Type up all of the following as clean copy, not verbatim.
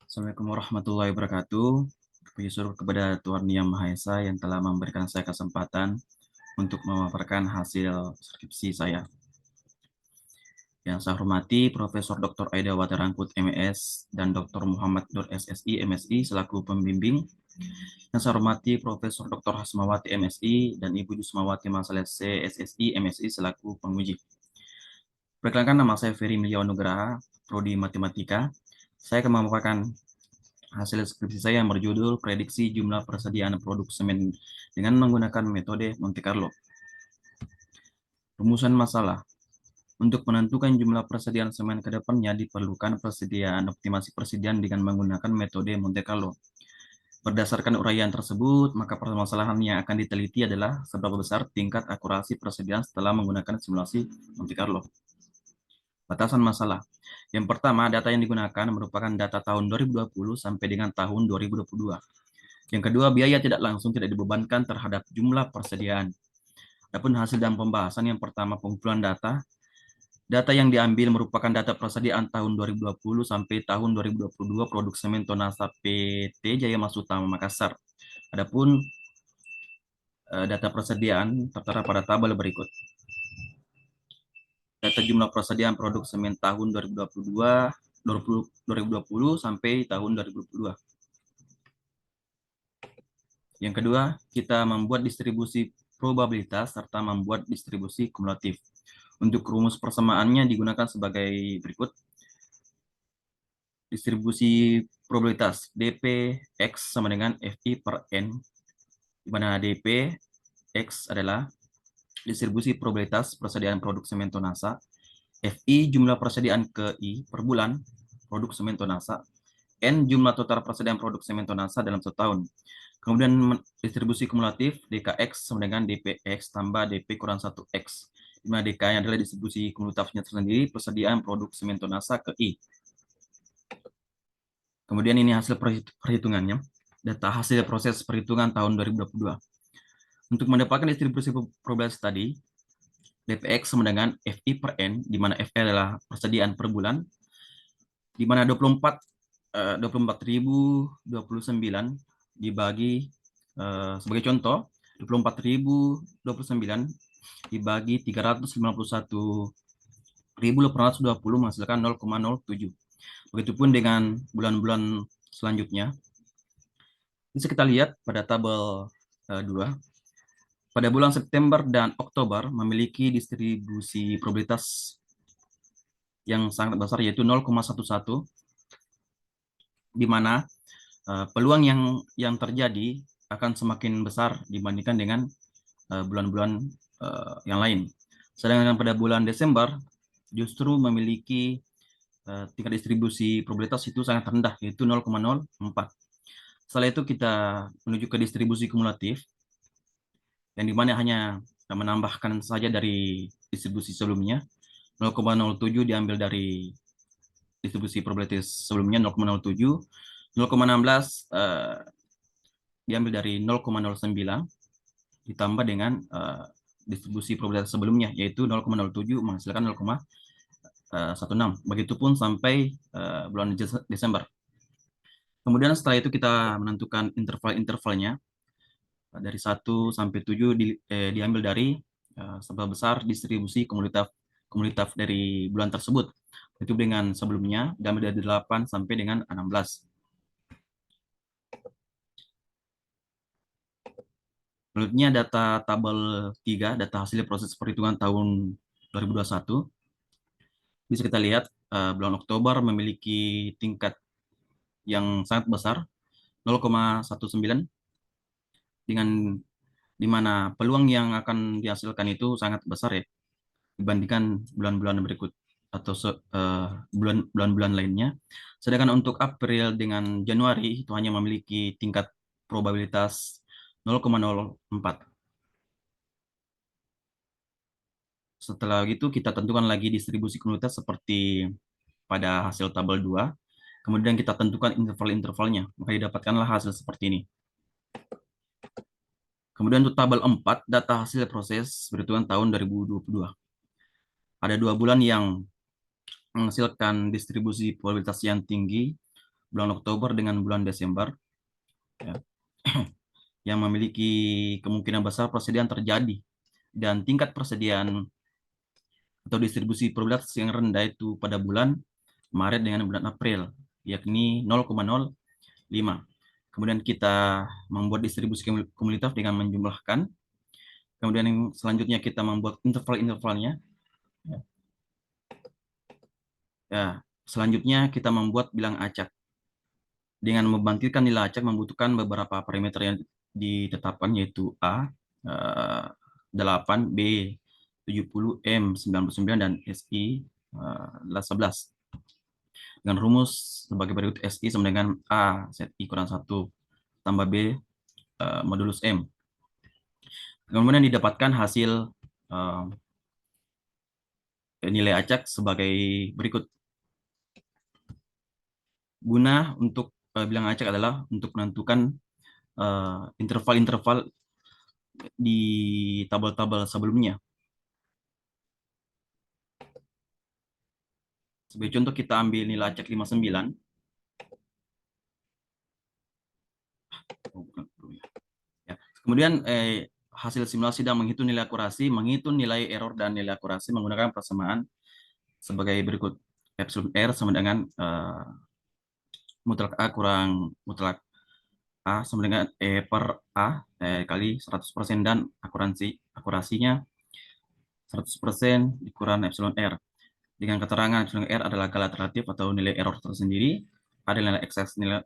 Assalamualaikum warahmatullahi wabarakatuh. Puji syukur kepada Tuhan Yang Maha Esa yang telah memberikan saya kesempatan untuk memaparkan hasil skripsi saya. Yang saya hormati Profesor Dr. Aida Waterangkut MES dan Dr. Muhammad Nur SSI MSI selaku pembimbing. Yang saya hormati Profesor Dr. Hasmawati MSI dan Ibu Jusmawati Masalese SSI MSI selaku penguji. Perkenalkan, nama saya Ferry Milyawan Nugraha, Prodi Matematika. Saya akan memaparkan hasil skripsi saya yang berjudul Prediksi Jumlah Persediaan Produk Semen dengan menggunakan metode Monte Carlo. Rumusan masalah. Untuk menentukan jumlah persediaan semen ke depannya diperlukan optimasi persediaan dengan menggunakan metode Monte Carlo. Berdasarkan uraian tersebut, maka permasalahan yang akan diteliti adalah seberapa besar tingkat akurasi persediaan setelah menggunakan simulasi Monte Carlo. Batasan masalah. Yang pertama, data yang digunakan merupakan data tahun 2020 sampai dengan tahun 2022. Yang kedua, biaya tidak langsung tidak dibebankan terhadap jumlah persediaan. Adapun hasil dan pembahasan, yang pertama pengumpulan data. Data yang diambil merupakan data persediaan tahun 2020 sampai tahun 2022 produk semen Tonasa PT Jaya Mas Utama Makassar. Adapun data persediaan tertera pada tabel berikut. Data jumlah persediaan produk semen tahun 2020 sampai tahun 2022. Yang kedua, kita membuat distribusi probabilitas serta membuat distribusi kumulatif. Untuk rumus persamaannya digunakan sebagai berikut. Distribusi probabilitas dp X sama dengan FI per N, di mana dp X adalah distribusi probabilitas persediaan produk semen Tonasa, FI jumlah persediaan ke I per bulan produk semen Tonasa, N jumlah total persediaan produk semen Tonasa dalam setahun. Kemudian distribusi kumulatif DKX sama dengan DPX tambah DP kurang 1X. Di mana DK adalah distribusi kumulatifnya tersendiri persediaan produk semen Tonasa ke I. Kemudian ini hasil perhitungannya. Data hasil proses perhitungan tahun 2022. Untuk mendapatkan distribusi probabilitas tadi, DPX sama dengan FI per N, di mana FI adalah persediaan per bulan, di mana 24.029 dibagi sebagai contoh 24.029 dibagi 351.820 menghasilkan 0,07. Begitupun dengan bulan-bulan selanjutnya. Bisa kita lihat pada tabel 2. Pada bulan September dan Oktober memiliki distribusi probabilitas yang sangat besar yaitu 0,11, di mana peluang yang terjadi akan semakin besar dibandingkan dengan bulan-bulan yang lain. Sedangkan pada bulan Desember justru memiliki tingkat distribusi probabilitas itu sangat rendah, yaitu 0,04. Setelah itu kita menuju ke distribusi kumulatif, yang dimana hanya menambahkan saja dari distribusi sebelumnya. 0,07 diambil dari distribusi probabilitas sebelumnya 0,07, 0,16 diambil dari 0,09 ditambah dengan distribusi probabilitas sebelumnya yaitu 0,07 menghasilkan 0,16. Begitupun sampai bulan Desember. Kemudian setelah itu kita menentukan interval-intervalnya dari 1 sampai 7 diambil dari seberapa besar distribusi komunitas dari bulan tersebut. Itu dengan sebelumnya diambil dari 8 sampai dengan 16. Selanjutnya data tabel 3, data hasil proses perhitungan tahun 2021. Bisa kita lihat bulan Oktober memiliki tingkat yang sangat besar 0,19, dengan di mana peluang yang akan dihasilkan itu sangat besar ya dibandingkan bulan-bulan berikut atau bulan-bulan lainnya. Sedangkan untuk April dengan Januari itu hanya memiliki tingkat probabilitas 0,04. Setelah itu kita tentukan lagi distribusi komunitas seperti pada hasil tabel 2. Kemudian kita tentukan interval-intervalnya, maka didapatkanlah hasil seperti ini. Kemudian untuk tabel 4, data hasil proses perhitungan tahun 2022. Ada 2 bulan yang menghasilkan distribusi probabilitas yang tinggi, bulan Oktober dengan bulan Desember, ya, yang memiliki kemungkinan besar persediaan terjadi, dan tingkat persediaan atau distribusi probabilitas yang rendah itu pada bulan Maret dengan bulan April, yakni 0,05. Kemudian kita membuat distribusi kumulatif dengan menjumlahkan. Kemudian yang selanjutnya kita membuat interval-intervalnya. Ya, selanjutnya kita membuat bilang acak. Dengan membangkitkan nilai acak membutuhkan beberapa parameter yang ditetapkan, yaitu A, 8, B, 70, M, 99, dan SI, 11. Dengan rumus sebagai berikut: SI sama dengan A, ZI kurang 1, tambah B, modulus M. Kemudian didapatkan hasil nilai acak sebagai berikut. Guna untuk bilang acak adalah untuk menentukan interval-interval di tabel-tabel sebelumnya. Sebagai contoh, kita ambil nilai acak 59. Ya. Kemudian hasil simulasi dan menghitung nilai akurasi, menghitung nilai error dan nilai akurasi menggunakan persamaan sebagai berikut. Epsilon R sama dengan mutlak A kurang mutlak A sama dengan E per A kali 100%, dan akurasinya 100% dikurang epsilon R. Dengan keterangan epsilon R adalah galat relatif atau nilai error tersendiri, ada nilai ekses, nilai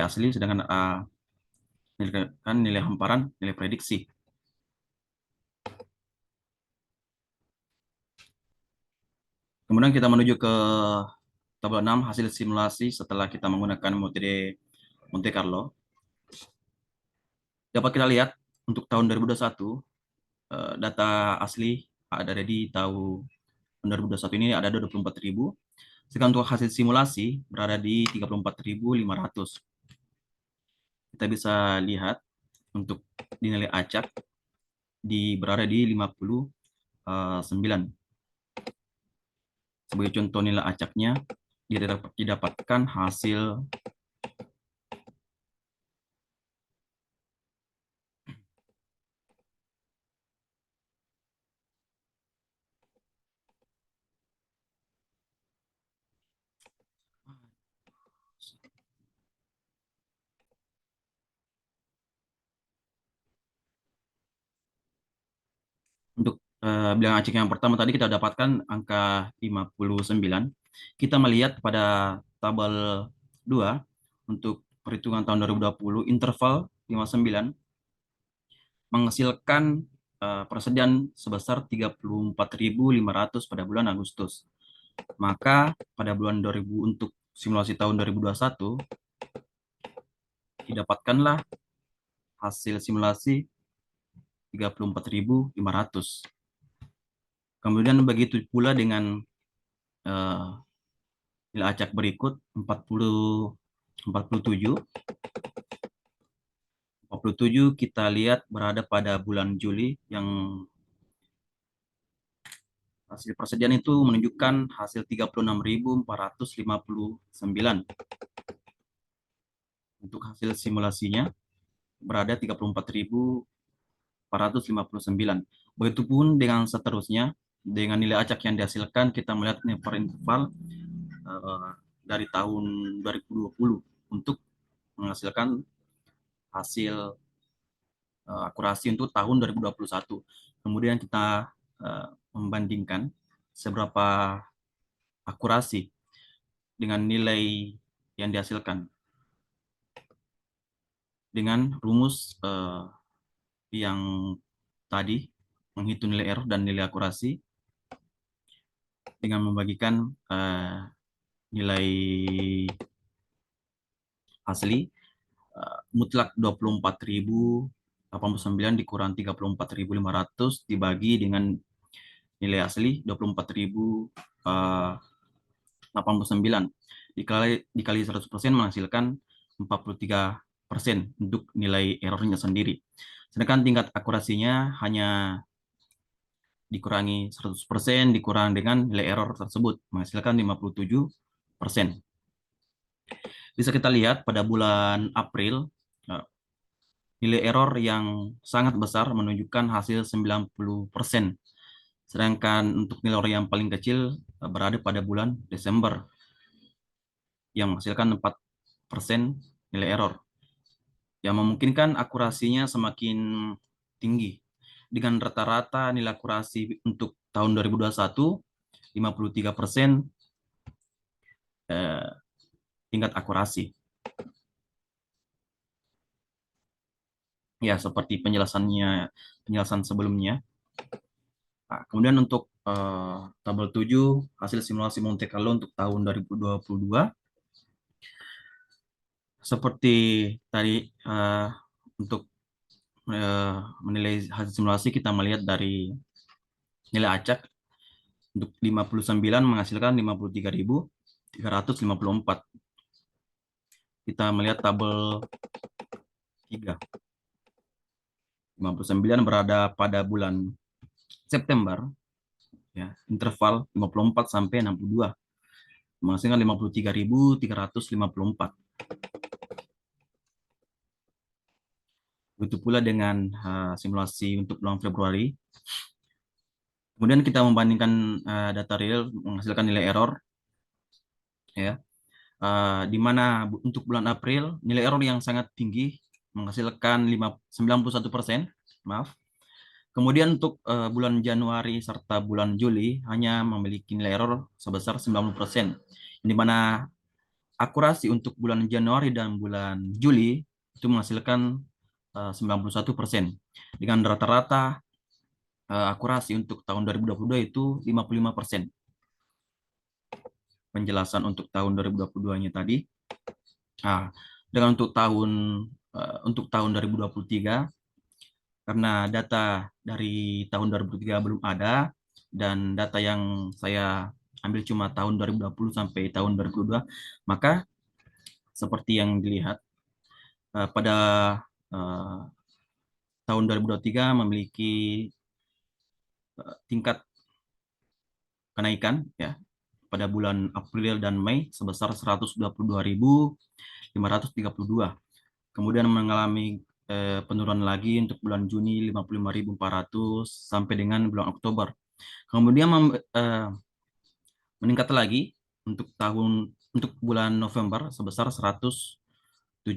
asli, sedangkan A nilai hamparan, nilai prediksi. Kemudian kita menuju ke tabel 6, hasil simulasi setelah kita menggunakan metode Monte Carlo. Dapat kita lihat untuk tahun 2021, data asli ada di tahun 2021 ini ada 24.000. Sedangkan untuk hasil simulasi berada di 34.500. Kita bisa lihat untuk dinilai acak berada di 59. Sebagai contoh nilai acaknya, didapatkan hasil untuk bilangan acak yang pertama tadi kita dapatkan angka 59. Kita melihat pada tabel 2 untuk perhitungan tahun 2020, interval 59 menghasilkan persediaan sebesar 34.500 pada bulan Agustus. Maka pada bulan 2000 untuk simulasi tahun 2021 didapatkanlah hasil simulasi 34.500. Kemudian begitu pula dengan nilai acak berikut 47. 47 kita lihat berada pada bulan Juli, yang hasil persediaan itu menunjukkan hasil 36.459. Untuk hasil simulasinya berada 34.459. Begitupun dengan seterusnya, dengan nilai acak yang dihasilkan, kita melihat per interval dari tahun 2020 untuk menghasilkan hasil akurasi untuk tahun 2021. Kemudian kita membandingkan seberapa akurasi dengan nilai yang dihasilkan dengan rumus yang tadi, menghitung nilai error dan nilai akurasi dengan membagikan nilai asli mutlak 24.089 dikurang 34.500 dibagi dengan nilai asli 24.089 dikali 100% menghasilkan 43% untuk nilai errornya sendiri. Sedangkan tingkat akurasinya hanya dikurangi 100% dikurang dengan nilai error tersebut menghasilkan 57%. Bisa kita lihat pada bulan April, eh, nilai error yang sangat besar menunjukkan hasil 90%. Sedangkan untuk nilai error yang paling kecil berada pada bulan Desember yang menghasilkan 4% nilai error, yang memungkinkan akurasinya semakin tinggi. Dengan rata-rata nilai akurasi untuk tahun 2021, 53% eh, tingkat akurasi. Ya, seperti penjelasan sebelumnya. Nah, kemudian untuk tabel 7, hasil simulasi Monte Carlo untuk tahun 2022. Seperti tadi, untuk menilai hasil simulasi, kita melihat dari nilai acak untuk 59 menghasilkan 53.354. Kita melihat tabel 3. 59 berada pada bulan September, ya, interval 54 sampai 62, menghasilkan 53.354. Begitu pula dengan simulasi untuk bulan Februari. Kemudian kita membandingkan data real menghasilkan nilai error, ya, di mana untuk bulan April nilai error yang sangat tinggi menghasilkan 91%, maaf. Kemudian untuk bulan Januari serta bulan Juli hanya memiliki nilai error sebesar 90%, di mana akurasi untuk bulan Januari dan bulan Juli itu menghasilkan 91%, dengan rata-rata akurasi untuk tahun 2022 itu 55%. Penjelasan untuk tahun 2022-nya tadi. Nah, dengan untuk tahun 2023, karena data dari tahun 2023 belum ada dan data yang saya ambil cuma tahun 2020 sampai tahun 2022, maka seperti yang dilihat pada eh, tahun 2023 memiliki tingkat kenaikan, ya, pada bulan April dan Mei sebesar 122.532. Kemudian mengalami penurunan lagi untuk bulan Juni 55.400 sampai dengan bulan Oktober. Kemudian meningkat lagi untuk bulan November sebesar 117.827.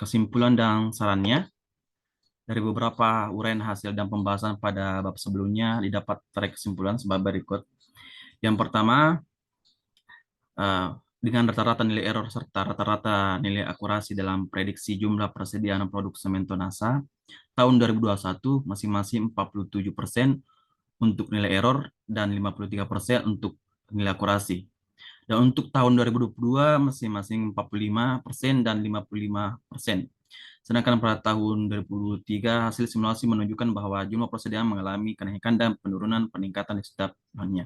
Kesimpulan dan sarannya, dari beberapa uraian hasil dan pembahasan pada bab sebelumnya didapat tarik kesimpulan sebagai berikut. Yang pertama, dengan rata-rata nilai error serta rata-rata nilai akurasi dalam prediksi jumlah persediaan produk semen tonasa tahun 2021 masing-masing 47% untuk nilai error dan 53% untuk nilai akurasi. Dan untuk tahun 2022 masing-masing 45% dan 55%. Sedangkan pada tahun 2023 hasil simulasi menunjukkan bahwa jumlah persediaan mengalami kenaikan dan penurunan peningkatan di setiap tahunnya.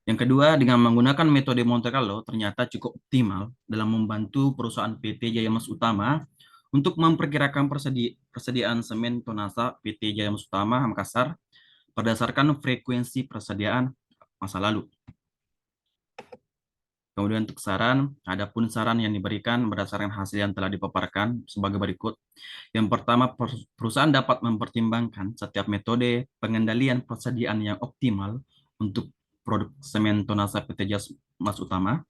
Yang kedua, dengan menggunakan metode Monte Carlo ternyata cukup optimal dalam membantu perusahaan PT Jaya Mas Utama untuk memperkirakan persediaan semen tonasa PT Jaya Mas Utama Makassar berdasarkan frekuensi persediaan masa lalu. Kemudian untuk saran, adapun saran yang diberikan berdasarkan hasil yang telah dipaparkan sebagai berikut. Yang pertama, perusahaan dapat mempertimbangkan setiap metode pengendalian persediaan yang optimal untuk produk semen tonasa PT Jas Mas Utama.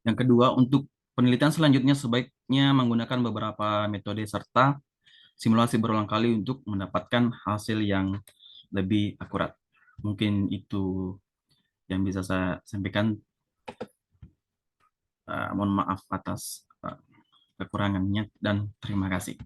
Yang kedua, untuk penelitian selanjutnya sebaiknya menggunakan beberapa metode serta simulasi berulang kali untuk mendapatkan hasil yang lebih akurat. Mungkin itu yang bisa saya sampaikan. Mohon maaf atas kekurangannya dan terima kasih.